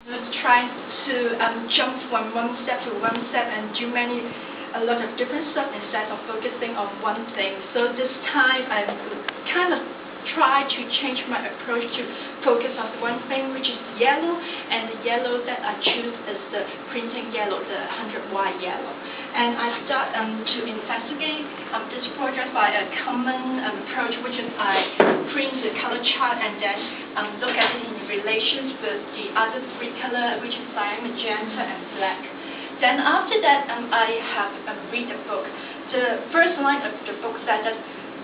Try to jump from one step to one step and do a lot of different stuff instead of focusing on one thing. So this time I kind of try to change my approach to focus on one thing, which is yellow, and the yellow that I choose is the printing yellow, the 100Y yellow. And I start to investigate this project by a common approach, which is I print the color chart and then look at it in relations with the other three colors, which is cyan, magenta, and black. Then after that, I have read a book. The first line of the book said that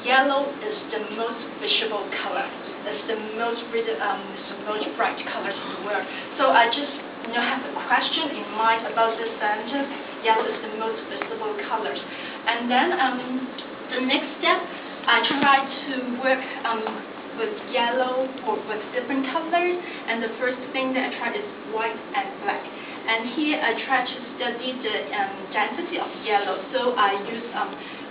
yellow is the most visible color. It's the most bright colors in the world. So I just have a question in mind about this sentence. Yellow is the most visible colors. And then the next step, I try to work with yellow or with different colors. And the first thing that I try is white and black. And here I try to study the density of yellow. So I use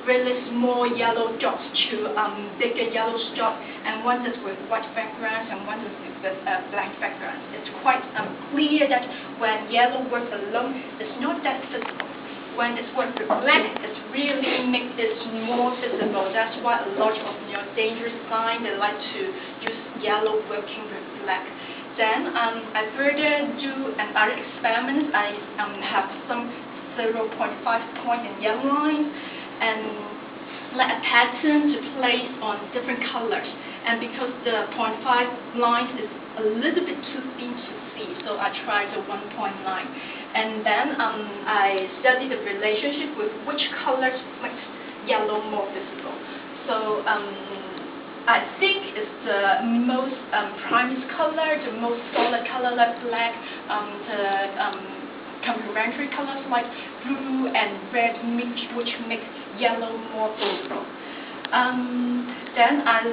really small yellow dots to bigger yellow dots, and one is with white background and one is with black background. It's quite clear that when yellow works alone, it's not that visible. When it's worked with black, it really makes it more visible. That's why a lot of dangerous signs, they like to use yellow working with black. Then I further do another experiment. I have some 0.5 point in yellow lines and let a pattern to place on different colors. And because the 0.5 lines is a little bit too thin to see, so I tried the 1.9. And then I study the relationship with which colors makes yellow more visible. So I think it's the most primary color, the most solid color like black, the complementary colors like blue and red, which make yellow more visible. Then I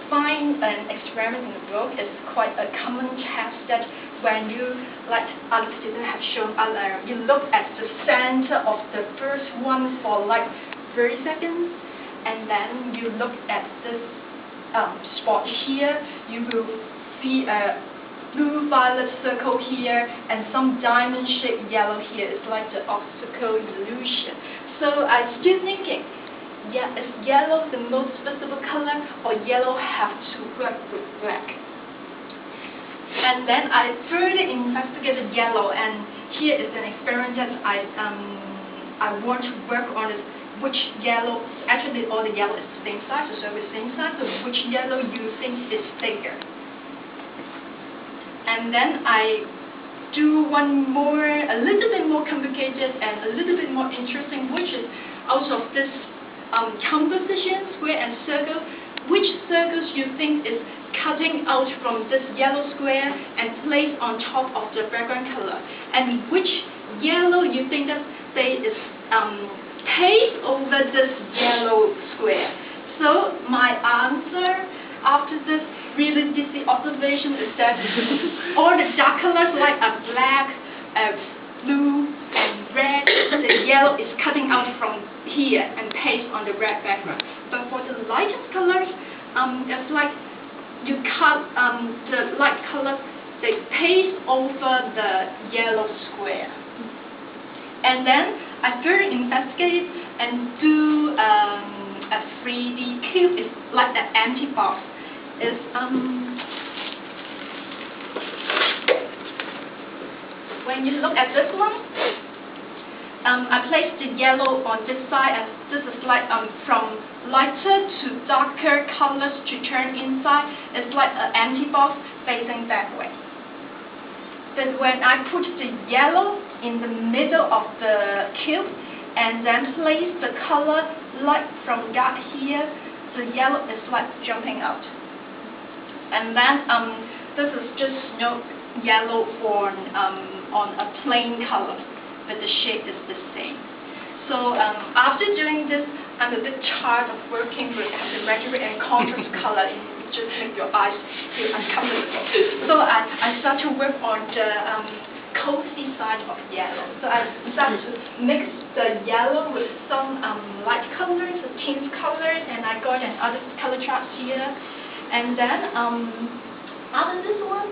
find an experiment in the book. It's quite a common test that when you, like other students have shown earlier, you look at the center of the first one for like 30 seconds, and then you look at this spot here, you will see a blue-violet circle here and some diamond-shaped yellow here. It's like the optical illusion. So I'm still thinking, is yellow the most visible color, or yellow have to work with black? And then I further investigated yellow, and here is an experiment that I want to work on is which yellow, actually all the yellow is the same size, so the same size, so which yellow you think is bigger. And then I do one more, a little bit more complicated and a little bit more interesting, which is out of this composition, square and circle, which circles you think is cutting out from this yellow square and placed on top of the background color, and which yellow you think that say is pasted over this yellow square. So my answer after this really dizzy observation is that all the dark colors like black, blue, and red, the yellow is cutting out from here and pasted on the red background. But for the lightest colors, it's like you cut the light colors, they paste over the yellow square. And then I further investigate and do a 3D cube. It's like an empty box. Is when you look at this one, I place the yellow on this side, and this is like from lighter to darker colors to turn inside. It's like an empty box facing that way. Then when I put the yellow in the middle of the cube and then place the color light from dark here, the yellow is like jumping out. And then this is just yellow on a plain color, but the shape is the same. So after doing this, I'm a bit tired of working with complementary and contrast color. It just makes your eyes feel uncomfortable. So I start to work on the cozy side of yellow. So I start to mix the yellow with some light colors, the tint colors, and I got another color chart here. And then after this one,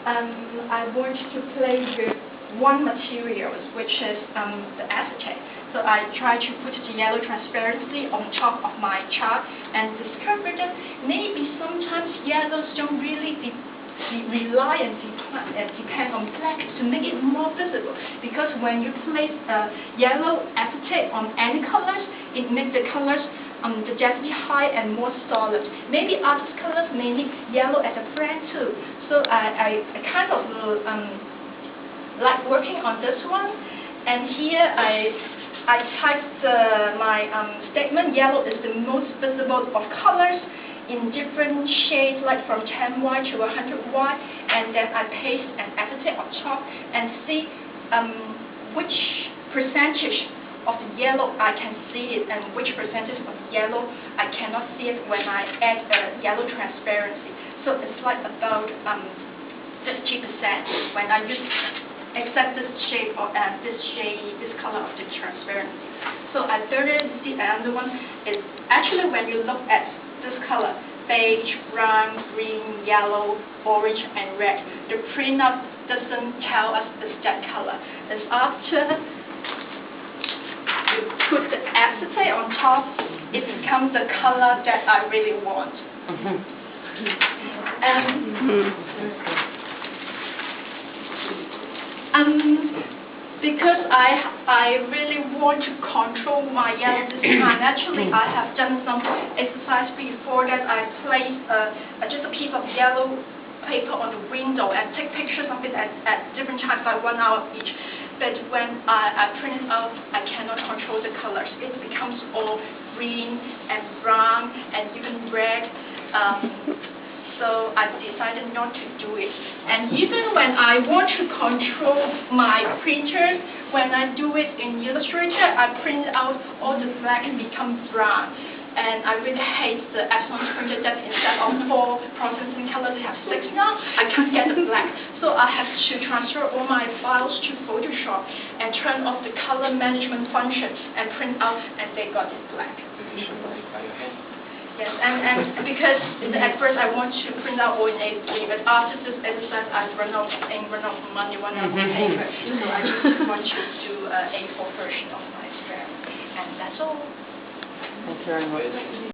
I want to play with one material, which is the acetate. So I try to put the yellow transparency on top of my chart and discover that maybe sometimes yellows don't really rely and depend on black to make it more visible. Because when you place yellow acetate on any colors, it makes the colors the density high and more solid. Maybe other colors may need yellow as a brand too. So I kind of like working on this one. And here I typed my statement. Yellow is the most visible of colors in different shades, like from 10Y to 100Y, and then I paste an acetate on top and see which percentage of the yellow I can see it and which percentage of yellow I cannot see it when I add yellow transparency. So it's like about 50% when I use except this shade or this color of the transparency. So I further see another one is actually when you look at this color, beige, brown, green, yellow, orange, and red, the printout doesn't tell us it's that color. It's after you put the acetate on top, it becomes the color that I really want. Because I really want to control my yellow this time. Actually, I have done some exercise before that. I placed just a piece of yellow paper on the window and take pictures of it at different times, like 1 hour each. But when I print it out, I cannot control the colors. It becomes all green and brown and even red. So I decided not to do it. And even when I want to control my printer, when I do it in Illustrator, I print out all the black and become brown. And I really hate the Epson printer that instead of 4 processing colors, they have 6 now. I can't get the black. So I have to transfer all my files to Photoshop and turn off the color management function and print out, and they got it black. Yes, and because at first I want to print out all in A3, but after this exercise I run out of money, run out of paper, so I just want to do A4 version of my experiment, and that's all. Thank you very much.